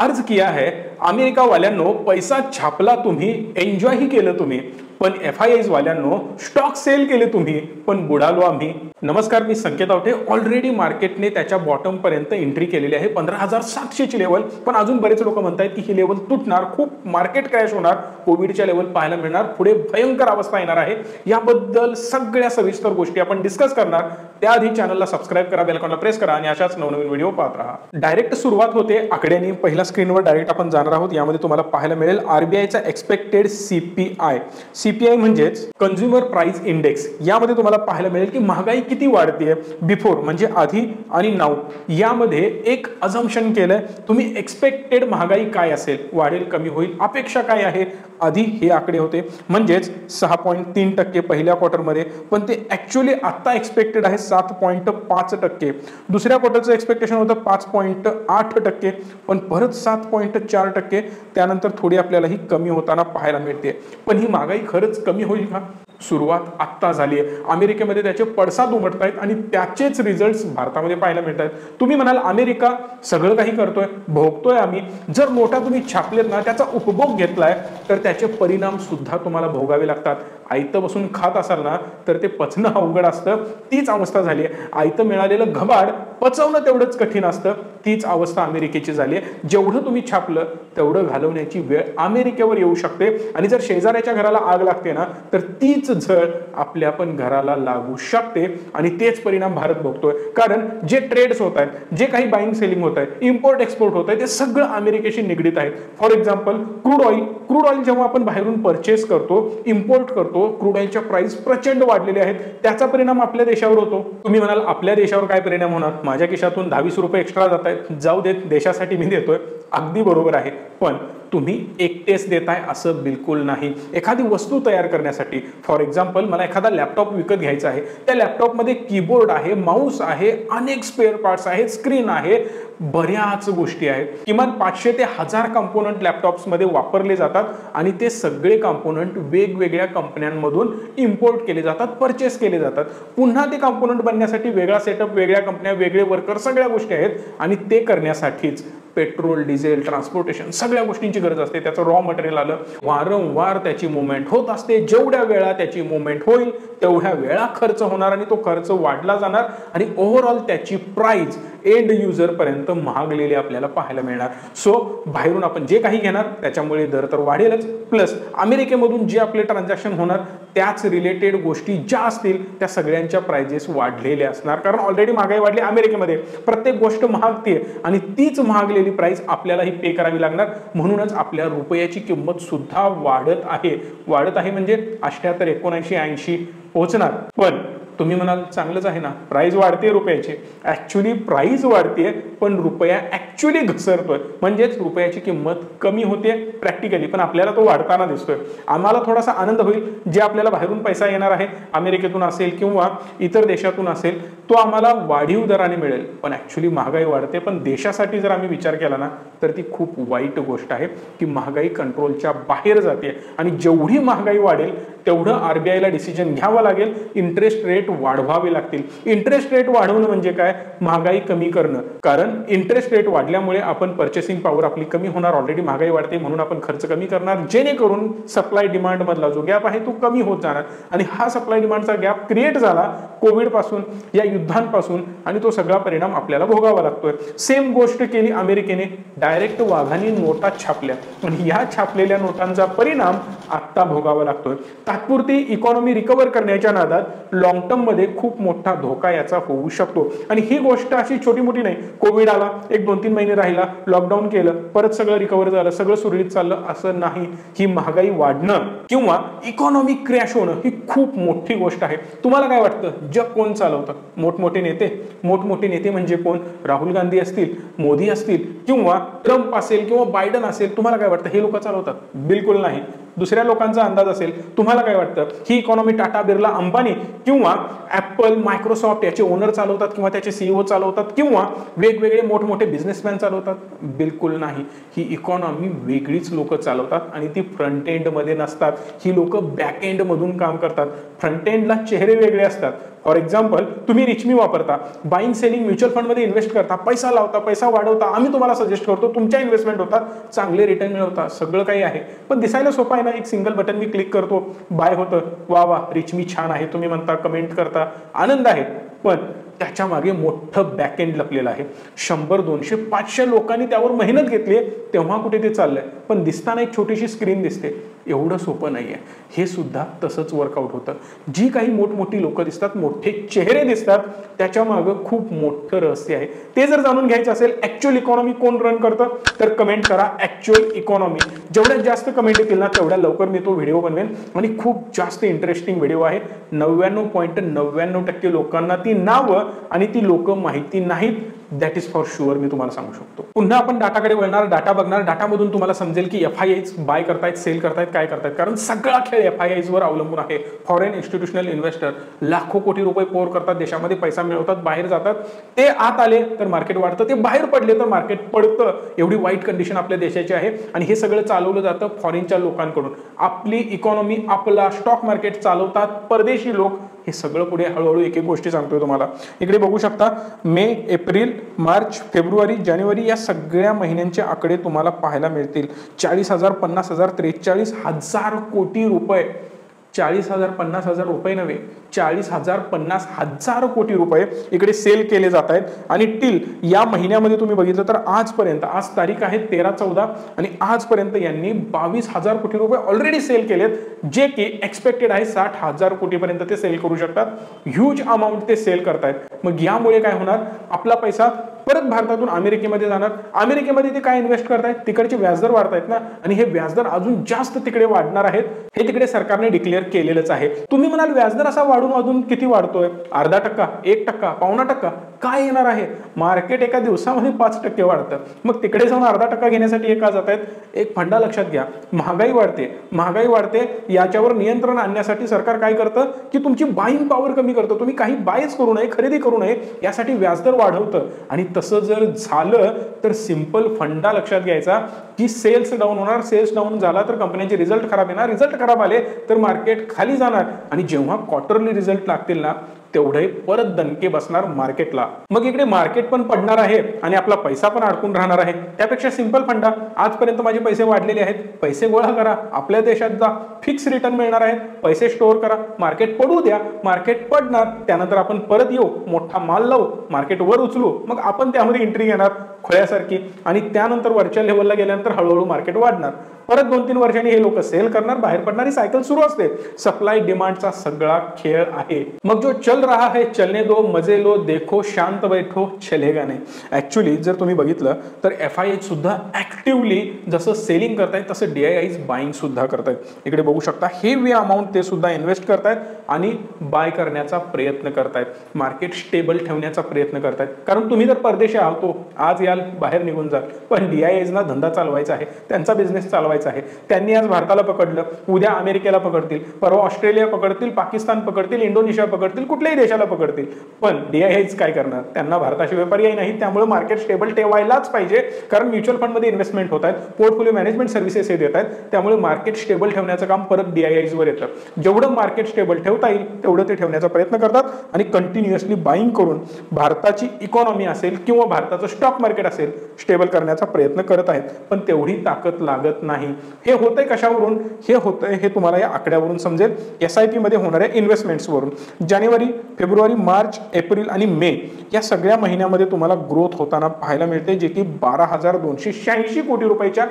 अर्ज किया है। अमेरिका वाल्यांनो पैसा छापला तुम्ही, एन्जॉय ही केलं तुम्ही, पण FIIs वाल्यांनो स्टॉक सेल केले तुम्ही, पण बुडालो आम्ही। नमस्कार, मी संकेत आवटे। ऑलरेडी मार्केटने त्याच्या बॉटम पर्यंत एंट्री केलेली आहे 15,700 ची लेवल, पण अजून बरेच लोक म्हणतात की ही लेवल तुटणार, खूप मार्केट क्रॅश होणार, कोविडच्या लेवल पाहायला मिळणार, पुढे भयंकर अवस्था येणार आहे। याबद्दल सगळ्या सविस्तर गोष्टी आपण डिस्कस करणार। त्याआधी चॅनलला सबस्क्राइब करा, बेल आयकॉनला प्रेस करा आणि अशाच नवनवीन व्हिडिओ पाहत राहा। डायरेक्ट सुरुवात होते आकड्यांनी। पहिल्या स्क्रीनवर डायरेक्ट आपण जाणार आहोत। यामध्ये तुम्हाला पाहायला मिळेल RBIचा एक्सपेक्टेड CPI म्हणजेच कंझ्युमर प्राइस इंडेक्स। यामध्ये तुम्हाला पाहायला मिळेल की महागाई किती वाढते बिफोर म्हणजे आधी आणि नाऊ। यामध्ये एक अझम्पशन केलंय तुम्ही, एक्सपेक्टेड महागाई काय असेल, वाढेल कमी होईल, अपेक्षा काय आहे। आधी हे आकडे होते म्हणजेच 6.3% पहिल्या क्वार्टरमध्ये, पण ते ऍक्च्युअली आता एक्सपेक्टेड आहे 7.5%। दुसऱ्या क्वार्टरचं एक्सपेक्टेशन होतं 5.8%, पण परत 7.4%। त्यानंतर थोडी आपल्याला ही कमी होताना पाहायला मिळते। पण ही महागाई खरंच कमी होईल का? सुरुवात आत्ता झाली आहे। अमेरिकेमध्ये त्याचे पडसाद उमटतायत आणि त्याचेच रिझल्ट्स भारतामध्ये पाहायला मिळतात। तुम्ही म्हणाल अमेरिका सगळं काही करतोय, भोगतोय आम्ही। जर नोटा तुम्ही छापलेत ना, त्याचा उपभोग घेतलाय, तर त्याचे परिणाम सुद्धा तुम्हाला भोगावे लागतात। आयतं बसून खात असाल ना, तर ते पचणं अवघड असतं। तीच अवस्था झाली आहे। आयतं मिळालेलं घबाड पचवणं तेवढंच कठीण असतं। तीच अवस्था अमेरिकेची झाली आहे। जेवढं तुम्ही छापलं तेवढं घालवण्याची वेळ अमेरिकेवर येऊ शकते, आणि जर शेजाऱ्याच्या घराला आग लागते ना, तर तीच झळ आपल्या पण घराला लागू शकते, आणि तेच परिणाम भारत भोगतोय। कारण जे ट्रेड्स होत आहेत, जे काही बाइंग सेलिंग होत आहे, इम्पोर्ट एक्सपोर्ट होत आहे, ते सगळं अमेरिकेशी निगडीत आहे। फॉर एक्झाम्पल क्रूड ऑइल जेव्हा आपण बाहेरून परचेस करतो, इम्पोर्ट करतो, क्रूड ऑइलच्या प्राइस प्रचंड वाढलेले आहेत, त्याचा परिणाम आपल्या देशावर होतो। तुम्ही म्हणाल आपल्या देशावर काय परिणाम होणार, माझ्या खिशातून 10-20 रुपये एक्स्ट्रा जात आहेत, जाऊ देत, देशासाठी मी देतोय। अगदी बरोबर आहे, पण तुम्ही एकटेच देताय असं बिलकुल नाही। एखादी वस्तू तयार करण्यासाठी, फॉर एक्झाम्पल मला एखादा लॅपटॉप विकत घ्यायचा आहे, त्या लॅपटॉपमध्ये कीबोर्ड आहे, माऊस आहे, अनेक स्पेअर पार्ट्स आहेत, स्क्रीन आहे, बऱ्याच गोष्टी आहेत। किमान 500 ते 1000 कंपोनंट लॅपटॉप्समध्ये वापरले जातात, आणि ते सगळे कंपोनंट वेगवेगळ्या कंपन्यांमधून इम्पोर्ट केले जातात, परचेस केले जातात। पुन्हा ते कंपोनंट बनण्यासाठी वेगळा सेटअप, वेगळ्या कंपन्या, वेगळे वर्कर, सगळ्या गोष्टी आहेत, आणि ते करण्यासाठीच पेट्रोल, डिझेल, ट्रान्सपोर्टेशन सगळ्या गोष्टींची गरज असते। त्याचं रॉ मटेरियल आलं, वारंवार त्याची मुवमेंट होत असते। जेवढ्या वेळा त्याची मुवमेंट होईल तेवढ्या वेळा खर्च होणार, आणि तो खर्च वाढला जाणार, आणि ओव्हरऑल त्याची प्राइस एंड युजर पर्यंत महागलेली आपल्याला पाहायला मिळणार। सो बाहेरून आपण जे काही घेणार त्याच्यामुळे दर तर वाढेलच, प्लस अमेरिकेमधून जे आपले ट्रान्झॅक्शन होणार त्याच रिलेटेड गोष्टी ज्या असतील त्या सगळ्यांच्या प्राइजेस वाढलेल्या असणार। कारण ऑलरेडी महागाई वाढली अमेरिकेमध्ये, प्रत्येक गोष्ट महागतीये, आणि तीच महागलेली प्राइस आपल्याला ही पे करावी लागणार। म्हणूनच आपल्या रुपयाची किंमत सुद्धा वाढत आहे म्हणजे 78, 79, 80 पोहोचणार। पण तुम्ही म्हणाल चांगलंच आहे ना, प्राइस वाढते रुपयाची, ऍक्च्युअली प्राइस वाढते, पण रुपया ऍक्च्युअली घसरतोय, म्हणजेच रुपयाची किंमत कमी होते प्रॅक्टिकली, पण आपल्याला तो वाढताना दिसतोय। आम्हाला थोडासा आनंद होईल, जे आपल्याला बाहेरून पैसा येणार आहे, अमेरिकेतून असेल किंवा इतर देशातून असेल, तो आम्हाला वाढीव दराने मिळेल, पण ऍक्च्युअली महागाई वाढते। पण देशासाठी जर आम्ही विचार केला ना, तर ती खूप वाईट गोष्ट आहे की महागाई कंट्रोलच्या बाहेर जाते, आणि जेवढी महागाई वाढेल तेवढं RBIला डिसिजन घ्यावा लागेल, इंटरेस्ट रेट वाढवावे लागतील। इंटरेस्ट रेट वाढवणं म्हणजे काय, महागाई कमी करणं। कारण इंटरेस्ट रेट वाढल्यामुळे आपण पर्चेसिंग पॉवर आपली कमी होणार, ऑलरेडी महागाई वाढते म्हणून आपण खर्च कमी करणार, जेणेकरून सप्लाय डिमांड मधला जो गॅप आहे तो कमी होत जाणार, आणि हा सप्लाय डिमांडचा गॅप क्रिएट झाला कोविड पासून, या युद्धांपासून, आणि तो सगळा परिणाम आपल्याला भोगावा लागतोय। सेम गोष्ट केली अमेरिकेने, डायरेक्ट वाघांनी नोटा छापल्या, आणि या छापलेल्या नोटांचा परिणाम आता भोगावा लागतोय। तात्पुरती इकॉनॉमी रिकव्हर करण्याच्या नादात लॉंग टर्म मध्ये खूप मोठा धोका याचा होऊ शकतो। आणि ही गोष्ट अशी छोटी मोठी नाही, कोविड आला, 1-2-3 महिने राहिला, लॉकडाऊन केलं, परत सगळं रिकव्हर झालं, सगळं सुरळीत चाललं असं नाही। ही महागाई वाढणं किंवा इकॉनॉमी क्रॅश होणं ही खूप मोठी गोष्ट आहे। तुम्हाला काय वाटतं, जग कोण चालवतं? मोठमोठे नेते म्हणजे कोण? राहुल गांधी असतील, मोदी असतील, किंवा ट्रम्प असेल, किंवा बायडन असेल? तुम्हाला काय वाटतं, हे लोक चालवतात? बिलकुल नाही। दुसऱ्या लोकांचा अंदाज असेल, तुम्हाला काय वाटतं ही इकॉनॉमी टाटा, बिर्ला, अंबानी किंवा ऍपल, मायक्रोसॉफ्ट याचे ओनर चालवतात किंवा त्याचे सीईओ चालवतात किंवा वेगवेगळे मोठमोठे बिझनेसमॅन चालवतात? बिलकुल नाही. ही इकॉनॉमी वेगळीच लोक चालवतात आणि ती फ्रंट एंड मध्ये नसतात. ही लोक बॅक एंड मधून काम करतात. फ्रंट एंडला चेहरे वेगळे असतात. फॉर एक्झाम्पल, तुम्ही रिचमी वापरता, बाईंग सेलिंग म्युच्युअल फंड मध्ये इन्व्हेस्ट करता, पैसा लावता, पैसा वाढवता, आम्ही तुम्हाला सजेस्ट करतो, तुमच्या इन्व्हेस्टमेंट होतात, चांगले रिटर्न मिळवता, सगळं काही आहे. पण दिसायला सोपं आहे ना? एक सिंगल बटन मी क्लिक करतो, बाय होतं, वा वा रिचमी छान आहे, तुम्ही म्हणता, कमेंट करता, आनंद आहे. पण त्याच्या मागे मोठं बॅकएंड लपलेलं आहे. 100, 200, 500 लोकांनी त्यावर मेहनत घेतली, तेव्हा कुठे ते चाललंय. पण दिसताना एक छोटीशी स्क्रीन दिसते, एवढं सोपं नाहीये. हे सुद्धा तसंच वर्कआउट होतं. जी काही मोठमोठी लोक दिसतात, मोठे चेहरे दिसतात, त्याच्या मागं खूप मोठं रहस्य आहे. ते जर जाणून घ्यायचं असेल, ऍक्च्युअल इकॉनॉमी कोण रन करतं, तर कमेंट करा ऍक्च्युअल इकॉनॉमी. जेवढ्यात जास्त कमेंट येतील ना, तेवढ्या लवकर मी तो व्हिडिओ बनवेन आणि खूप जास्त इंटरेस्टिंग व्हिडिओ आहे. 99.99% लोकांना ती नावं आणि ती लोक माहिती नाहीत. दॅट इज फॉर शुअर, मी तुम्हाला सांगू शकतो. पुन्हा आपण डाटाकडे वळणार, डाटा बघणार. डाटामधून तुम्हाला समजेल की FIIs बाय करतायत, सेल करतायत, काय करतायत. कारण सगळा खेळ FIIs वर अवलंबून आहे. फॉरेन इन्स्टिट्यूशनल इन्व्हेस्टर लाखो कोटी रुपये पोर करतात, देशामध्ये पैसा मिळवतात, बाहेर जातात. ते आत आले तर मार्केट वाढतं, ते बाहेर पडले तर मार्केट पडतं. एवढी वाईट कंडिशन आपल्या देशाची आहे आणि हे सगळं चालवलं जातं फॉरेनच्या लोकांकडून. आपली इकॉनॉमी, आपला स्टॉक मार्केट चालवतात परदेशी लोक. हे सगळं पुढे हळूहळू एक एक गोष्टी सांगतोय तुम्हाला. इकडे बघू शकता, मे, एप्रिल, मार्च, फेब्रुवारी, जानेवारी या सगळ्या महिन्यांचे आकडे तुम्हाला पाहायला मिळतील. 40,000, 50,000, 43,000 कोटी रुपये. 40,000, 50,000 रुपये नव्हे, 40,000, 50,000 कोटी रुपये इकडे सेल केले जात आहेत. आणि टिल या महिन्यामध्ये तुम्ही बघितलं तर आजपर्यंत, आज तारीख आहे 13/14 आणि आजपर्यंत यांनी 22,000 कोटी रुपये ऑलरेडी सेल केलेत, जे की एक्सपेक्टेड आहे 60,000 कोटीपर्यंत ते सेल करू शकतात. ह्यूज अमाऊंट ते सेल करतायत. मग यामुळे काय होणार, आपला पैसा परत भारतातून अमेरिकेमध्ये जाणार. अमेरिकेमध्ये ते काय इन्व्हेस्ट करतायत, तिकडचे व्याजदर वाढतायत ना, आणि हे व्याजदर अजून जास्त तिकडे वाढणार आहेत. हे तिकडे सरकारने डिक्लेअर केलेलंच आहे. तुम्ही म्हणाल व्याजदर असा वाढून अजून किती वाढतोय, 0.5%, 1%, 0.25%? काय येणार आहे, मार्केट एका दिवसामध्ये 5% वाढतं. मग तिकडे जाऊन 0.5% घेण्यासाठी हे का जात आहेत? एक फंडा लक्षात घ्या, महागाई वाढते, महागाई वाढते, याच्यावर नियंत्रण आणण्यासाठी सरकार काय करतं की तुमची बाईंग पॉवर कमी करतं. तुम्ही काही बायच करू नये, खरेदी करू नये, यासाठी व्याजदर वाढवतं. आणि तसं जर झालं तर सिंपल फंडा लक्षात घ्यायचा की सेल्स डाऊन होणार. सेल्स डाऊन झाला तर कंपन्यांचे रिझल्ट खराब येणार, रिझल्ट खराब आले तर मार्केट खाली जाणार. आणि जेव्हा क्वार्टरली रिझल्ट लागतील ना, तेवढे परत दणके बसणार मार्केटला. मग इकडे मार्केट पण पडणार आहे आणि आपला पैसा पण अडकून राहणार आहे. त्यापेक्षा सिंपल फंडा, आजपर्यंत माझे पैसे वाढलेले आहेत, पैसे गोळा करा, आपल्या देशात जा, फिक्स रिटर्न मिळणार आहेत, पैसे स्टोअर करा, मार्केट पडू द्या, मार्केट पडणार, त्यानंतर आपण परत येऊ, मोठा माल लावू, मार्केट वर उचलू, मग आपण त्यामध्ये एंट्री घेणार खोळ्यासारखी. आणि त्यानंतर वरच्या लेवलला गेल्यानंतर हळूहळू मार्केट वाढणार. परत 2-3 वर्षांनी हे लोक सेल करणार, बाहेर पडणारी सायकल सुरू असते. सप्लाय डिमांडचा सगळा खेळ आहे. मग जो चल रहा है चलने दो, मजे लो, देखो, शांत बैठो, चलेगा नहीं. ऍक्च्युअली जर तुम्ही बघितलं तर FIIs सुद्धा ऍक्टिव्हली जसं सेलिंग करतायत तसं DIIs बाईंग सुद्धा करतायत. इकडे बघू शकता, हेवी अमाऊंट ते सुद्धा इन्व्हेस्ट करतायत आणि बाय करण्याचा प्रयत्न करतायत, मार्केट स्टेबल ठेवण्याचा प्रयत्न करतायत. कारण तुम्ही जर परदेशी आहोत, आज याल, बाहेर निघून जाल, पण DIIs ना धंदा चालवायचा आहे, त्यांचा बिझनेस चालवायचा आहे. त्यांनी आज भारताला पकडलं, उद्या अमेरिकेला पकडतील, परवा ऑस्ट्रेलिया पकडतील, पाकिस्तान पकडतील, इंडोनेशिया पकडतील, कुठल्याही देशाला पकडतील. पण DIIs काय करणार, त्यांना भारताशिवाय पर्याय नाही. त्यामुळे मार्केट स्टेबल ठेवायलाच पाहिजे, कारण म्युच्युअल फंड मध्ये इन्व्हेस्टमेंट होत आहेत, पोर्टफोलिओ मॅनेजमेंट सर्व्हिसेस हे देत आहेत. त्यामुळे मार्केट स्टेबल ठेवण्याचं काम परत DIIs वर येतं. जेवढं मार्केट स्टेबल ठेवता येईल तेवढं ते ठेवण्याचा प्रयत्न करतात आणि कंटिन्युअसली बाईंग करून भारताची इकॉनॉमी असेल किंवा भारताचं स्टॉक मार्केट असेल स्टेबल करण्याचा प्रयत्न करत आहेत. पण तेवढी ताकद लागत नाही. हे होतंय कशावरून, हे होतंय हे तुम्हाला या आकड्यावरून समजेल, SIP मध्ये होणाऱ्या इन्व्हेस्टमेंट्स वरून. जानेवारी, फेब्रुवारी, मार्च, एप्रिल आणि मे या सगळ्या महिन्यामध्ये तुम्हाला ग्रोथ होताना पाहायला मिळते, जे की 12,286 कोटी रुपयाच्या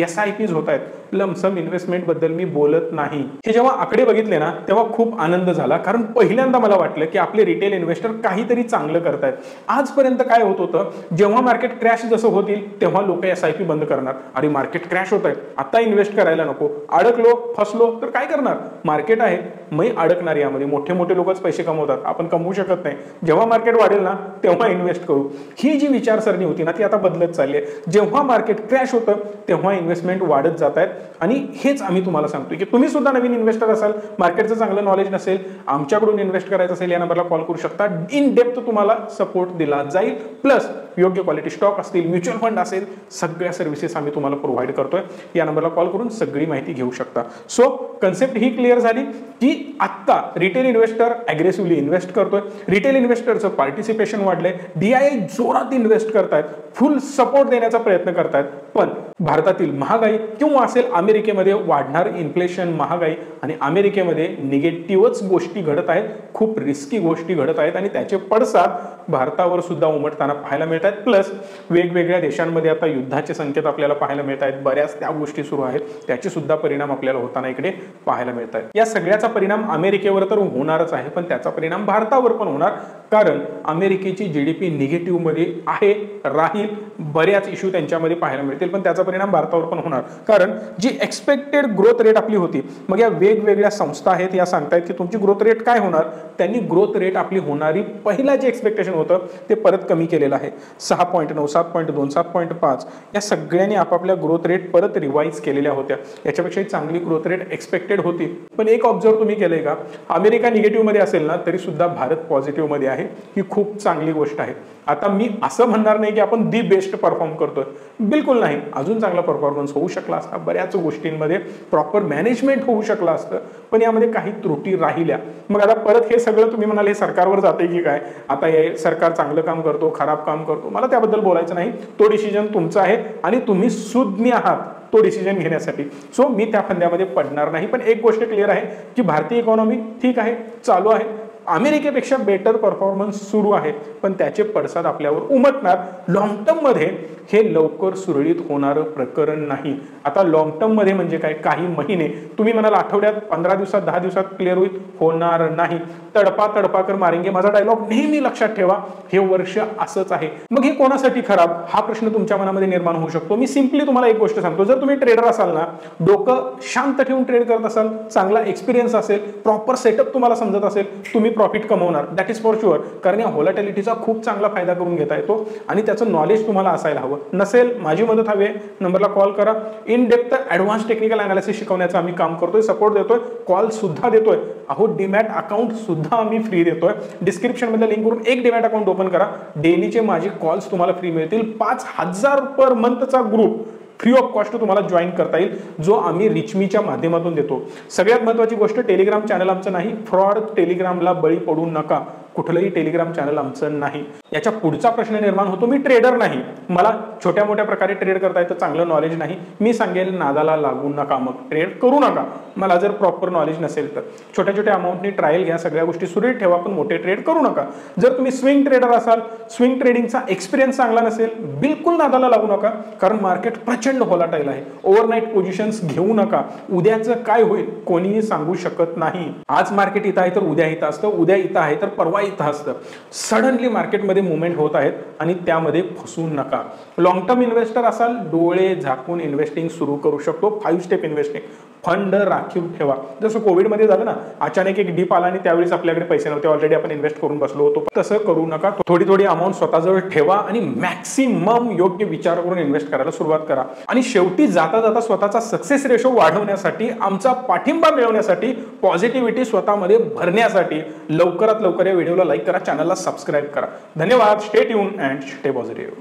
SIPs होत आहेत. लमसम इन्व्हेस्टमेंट बद्दल मी बोलत नाही. हे जेव्हा आकडे बघितले ना, तेव्हा खूप आनंद झाला, कारण पहिल्यांदा मला वाटलं की आपले रिटेल इन्व्हेस्टर काहीतरी चांगलं करतायत. आजपर्यंत काय होत होतं, जेव्हा मार्केट क्रॅश जसं होतील तेव्हा लोक SIP बंद करणार. अरे मार्केट क्रॅश होत आहे, आता इन्व्हेस्ट करायला नको, अडकलो फसलो तर काय करणार, मार्केट आहे मी अडकणार, यामध्ये मोठे मोठे लोकच पैसे कमवतात, आपण कमवू शकत नाही, जेव्हा मार्केट वाढेल ना तेव्हा इन्व्हेस्ट करू, ही जी विचारसरणी होती ना ती आता बदलत चालली आहे. जेव्हा मार्केट क्रॅश होतं तेव्हा इन्व्हेस्टमेंट वाढत जात आहेत आणि हेच आम्ही तुम्हाला सांगतोय की तुम्ही सुद्धा नवीन इन्व्हेस्टर असाल, मार्केटचं चांगलं नॉलेज नसेल, आमच्याकडून इन्व्हेस्ट करायचं असेल, या नंबरला कॉल करू शकता, इन डेप्थ तुम्हाला सपोर्ट दिला जाईल, प्लस योग्य क्वालिटी स्टॉक असतील, म्युच्युअल फंड असेल, सगळ्या सर्व्हिसेस आम्ही तुम्हाला प्रोव्हाइड करतोय. या नंबरला कॉल करून सगळी माहिती घेऊ शकता. सो कन्सेप्ट ही क्लिअर झाली की आता रिटेल इन्व्हेस्टर अग्रेसिव्हली इन्व्हेस्ट करतोय, रिटेल इन्व्हेस्टरचं पार्टिसिपेशन वाढलंय, DII जोरात इन्व्हेस्ट करतायत, फुल सपोर्ट देण्याचा प्रयत्न करतायत, पण भारतातील महागाई किंवा असेल अमेरिकेमध्ये वाढणार इन्फ्लेशन, महागाई आणि अमेरिकेमध्ये निगेटिव्हच गोष्टी घडत आहेत, खूप रिस्की गोष्टी घडत आहेत आणि त्याचे पडसाद भारतावर सुद्धा उमटताना पाहायला मिळत आहेत. प्लस वेगवेगळ्या देशांमध्ये आता युद्धाचे संकेत आपल्याला पाहायला मिळत आहेत, बऱ्याच त्या गोष्टी सुरू आहेत, त्याचे सुद्धा परिणाम आपल्याला होताना इकडे पाहायला मिळत आहेत. या सगळ्याचा परिणाम अमेरिकेवर तर होणारच आहे, पण त्याचा परिणाम भारतावर पण होणार, कारण अमेरिकेची GDP निगेटिव्ह मध्ये आहे, राहील, बऱ्याच इश्यू त्यांच्यामध्ये पाहायला मिळतील, पण त्याचा परिणाम भारतावर पण होणार, कारण जी एक्सपेक्टेड ग्रोथ रेट आपली होती, मग या वेगवेगळ्या संस्था आहेत या सांगतायत की तुमची ग्रोथ रेट काय होणार, त्यांनी ग्रोथ रेट आपली होणारी पहिला जे एक्सपेक्टेशन होतं ते परत कमी केलेलं आहे, 6.9, 7.2, 7.5 या सगळ्यांनी आपापल्या ग्रोथ रेट परत रिवाइज केलेल्या होत्या, याच्यापेक्षा चांगली ग्रोथ रेट एक्सपेक्टेड होती. पण एक ऑब्झर्व तुम्ही केलंय का, अमेरिका निगेटिव्ह मध्ये असेल ना तरी सुद्धा भारत पॉझिटिव्ह मध्ये आहे, ही खूप चांगली गोष्ट आहे. आता मी असं म्हणणार नाही की आपण दी बेस्ट परफॉर्म करतोय, बिलकुल नाही, अजून चांगला परफॉर्मन्स होऊ शकला असता, बऱ्याच गोष्टींमध्ये प्रॉपर मॅनेजमेंट होऊ शकलं असतं, पण यामध्ये काही त्रुटी राहिल्या. मग आता परत हे सगळं तुम्ही म्हणाले सरकारवर जाते की काय, आता हे सरकार चांगलं काम करतो खराब काम करतो, मला त्याबद्दल बोलायचं नाही, तो डिसिजन तुमचा आहे आणि तुम्ही सुज्ञ आहात तो डिसिजन घेण्यासाठी. सो मी त्या फंद्यामध्ये पडणार नाही. पण एक गोष्ट क्लिअर आहे की भारतीय इकॉनॉमी ठीक आहे, चालू आहे, अमेरिकेपेक्षा बेटर परफॉर्मन्स सुरू आहे, पण त्याचे पडसाद आपल्यावर उमटणार. लॉंग टर्म मध्ये हे लवकर सुरळीत होणारं प्रकरण नाही. आता लॉंग टर्म मध्ये म्हणजे काय, काही महिने, तुम्ही म्हणाल आठवड्यात, 15 दिवसात, 10 दिवसात क्लिअर होईल, होणार नाही. तडपा तडपा कर मारेंगे, माझा डायलॉग नेहमी लक्षात ठेवा, हे वर्ष असंच आहे. मग हे कोणासाठी खराब, हा प्रश्न तुमच्या मनामध्ये निर्माण होऊ शकतो. मी सिंपली तुम्हाला एक गोष्ट सांगतो, जर तुम्ही ट्रेडर असाल ना, डोकं शांत ठेवून ट्रेड करत असाल, चांगला एक्सपिरियन्स असेल, प्रॉपर सेटअप तुम्हाला समजत असेल, तुम्ही प्रॉफिट कमवणार, दॅट इज फॉर शुअर, कारण या व्होलॅटिलिटीचा खूप चांगला फायदा करून घेता येतो आणि त्याचं नॉलेज तुम्हाला असायला हवं. नसेल, माझी मदत हवी, नंबरला कॉल करा. In depth advance technical analysis शिकवण्याचं आम्ही काम करतोय, सपोर्ट देतोय, कॉल सुद्धा देतोय, अहो डीमॅट अकाउंट सुद्धा आम्ही फ्री देतोय. डिस्क्रिप्शन मध्ये लिंक करून एक डीमॅट अकाउंट ओपन करा, डेलीचे माझे कॉल्स तुम्हाला फ्री मिळतील. 5,000 पर मंथचा ग्रुप फ्री ऑफ कॉस्ट तुम्हाला जॉईन करता येईल, जो आम्ही रिचमीच्या माध्यमातून देतो. सगळ्यात महत्त्वाची गोष्ट, टेलिग्राम चॅनल आमचं नाही, फ्रॉड टेलिग्रामला बळी पडू नका, कुठलंही टेलिग्राम चॅनल आमचं नाही. याच्या पुढचा प्रश्न निर्माण होतो, मी ट्रेडर नाही, मला छोट्या मोठ्या प्रकारे ट्रेड करता येतं, चांगलं नॉलेज नाही, मी सांगेल नादाला लागू नका, मग ट्रेड करू नका, मला जर प्रॉपर नॉलेज नसेल तर. छोट्या छोट्या अमाऊंटनी ट्रायल घ्या, सगळ्या गोष्टी सुरळीत ठेवा, पण मोठे ट्रेड करू नका. जर तुम्ही स्विंग ट्रेडर असाल, स्विंग ट्रेडिंगचा एक्सपिरियन्स चांगला नसेल, बिलकुल नादाला लागू नका, कारण मार्केट प्रचंड व्होलाटाईल आहे. ओव्हरनाईट पोझिशन्स घेऊ नका, उद्याचं काय होईल कोणीही सांगू शकत नाही. आज मार्केट इथं आहे तर उद्या इथं असतं, उद्या इथं आहे तर परवा इथं असतं. सडनली मार्केटमध्ये मुवमेंट होत आहेत आणि त्यामध्ये फसू नका. लॉंग टर्म इन्व्हेस्टर असाल, डोळे झाकून इन्व्हेस्टिंग सुरू करू शकतो. 5 स्टेप इन्व्हेस्टिंग, फंड राखीव ठेवा. जसं कोविडमध्ये झालं ना, अचानक एक डीप आला आणि त्यावेळेस आपल्याकडे पैसे नव्हते, ऑलरेडी आपण इन्व्हेस्ट करून बसलो होतो, तसं करू नका. थोडी थोडी अमाऊंट स्वतःजवळ ठेवा आणि मॅक्सिमम योग्य विचार करून इन्व्हेस्ट करायला सुरुवात करा. आणि शेवटी जाता जाता स्वतःचा सक्सेस रेशो वाढवण्यासाठी, आमचा पाठिंबा मिळवण्यासाठी, पॉझिटिव्हिटी स्वतःमध्ये भरण्यासाठी लवकरात लवकर या व्हिडिओला लाईक करा, चॅनलला सबस्क्राईब करा. धन्यवाद. Stay tune and stay positive.